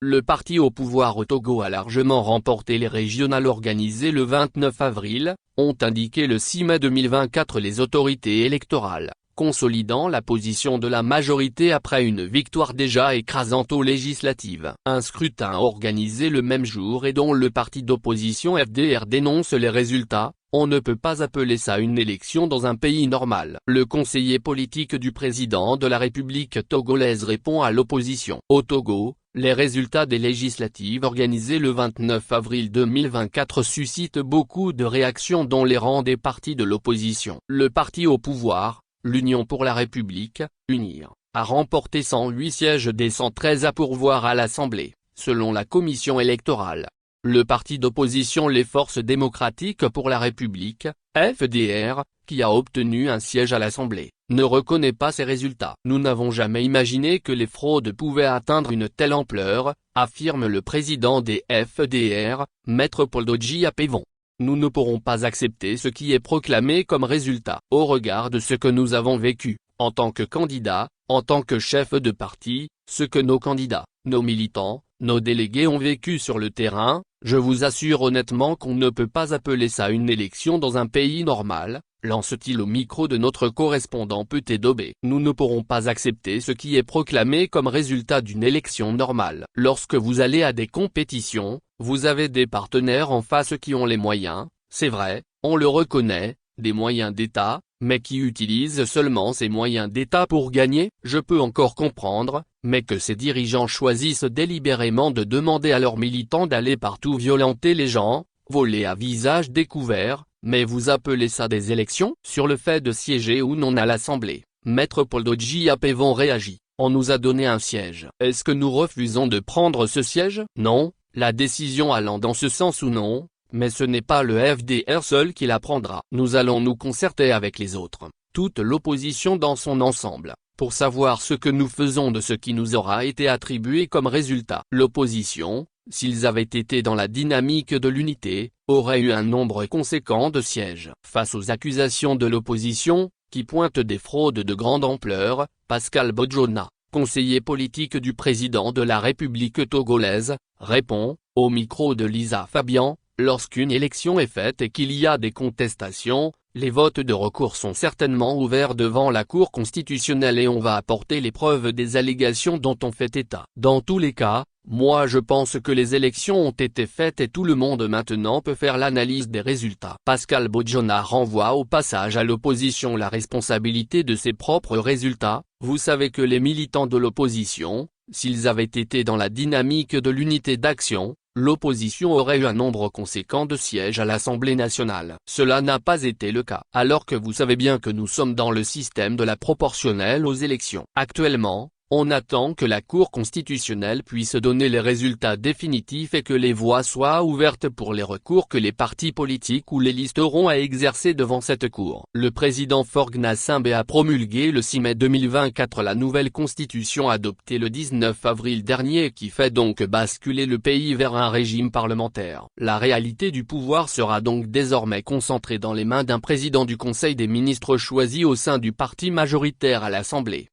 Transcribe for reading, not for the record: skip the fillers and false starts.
Le parti au pouvoir au Togo a largement remporté les régionales organisées le 29 avril, ont indiqué le 6 mai 2024 les autorités électorales, consolidant la position de la majorité après une victoire déjà écrasante aux législatives. Un scrutin organisé le même jour et dont le parti d'opposition FDR dénonce les résultats. On ne peut pas appeler ça une élection dans un pays normal. Le conseiller politique du président de la République togolaise répond à l'opposition. Au Togo, les résultats des législatives organisées le 29 avril 2024 suscitent beaucoup de réactions dans les rangs des partis de l'opposition. Le parti au pouvoir, l'Union pour la République, UNIR, a remporté 108 sièges des 113 à pourvoir à l'Assemblée, selon la commission électorale. Le parti d'opposition Les Forces démocratiques pour la République, FDR, qui a obtenu un siège à l'Assemblée, ne reconnaît pas ces résultats. Nous n'avons jamais imaginé que les fraudes pouvaient atteindre une telle ampleur, affirme le président des FDR, Maître Paul Dodji Apevon. Nous ne pourrons pas accepter ce qui est proclamé comme résultat. Au regard de ce que nous avons vécu, en tant que candidats, en tant que chef de parti, ce que nos candidats, nos militants, nos délégués ont vécu sur le terrain, je vous assure honnêtement qu'on ne peut pas appeler ça une élection dans un pays normal, lance-t-il au micro de notre correspondant Peté Dobé. Nous ne pourrons pas accepter ce qui est proclamé comme résultat d'une élection normale. Lorsque vous allez à des compétitions, vous avez des partenaires en face qui ont les moyens, c'est vrai, on le reconnaît, des moyens d'État, mais qui utilisent seulement ces moyens d'État pour gagner. Je peux encore comprendre, mais que ces dirigeants choisissent délibérément de demander à leurs militants d'aller partout violenter les gens, voler à visage découvert, mais vous appelez ça des élections? Sur le fait de siéger ou non à l'Assemblée, Maître Paul Dodji Apevon réagit. On nous a donné un siège. Est-ce que nous refusons de prendre ce siège? Non, la décision allant dans ce sens ou non, mais ce n'est pas le FDR seul qui la prendra. Nous allons nous concerter avec les autres, toute l'opposition dans son ensemble, pour savoir ce que nous faisons de ce qui nous aura été attribué comme résultat. L'opposition, s'ils avaient été dans la dynamique de l'unité, aurait eu un nombre conséquent de sièges. Face aux accusations de l'opposition, qui pointent des fraudes de grande ampleur, Pascal Bodjona, conseiller politique du président de la République togolaise, répond, au micro de Lisa Fabian, lorsqu'une élection est faite et qu'il y a des contestations, les votes de recours sont certainement ouverts devant la Cour constitutionnelle et on va apporter les preuves des allégations dont on fait état. Dans tous les cas, moi je pense que les élections ont été faites et tout le monde maintenant peut faire l'analyse des résultats. Pascal Bodjona renvoie au passage à l'opposition la responsabilité de ses propres résultats. Vous savez que les militants de l'opposition, s'ils avaient été dans la dynamique de l'unité d'action, l'opposition aurait eu un nombre conséquent de sièges à l'Assemblée nationale. Cela n'a pas été le cas. Alors que vous savez bien que nous sommes dans le système de la proportionnelle aux élections. Actuellement, on attend que la Cour constitutionnelle puisse donner les résultats définitifs et que les voies soient ouvertes pour les recours que les partis politiques ou les listes auront à exercer devant cette Cour. Le président Faure Gnassingbé a promulgué le 6 mai 2024 la nouvelle constitution adoptée le 19 avril dernier qui fait donc basculer le pays vers un régime parlementaire. La réalité du pouvoir sera donc désormais concentrée dans les mains d'un président du Conseil des ministres choisi au sein du parti majoritaire à l'Assemblée.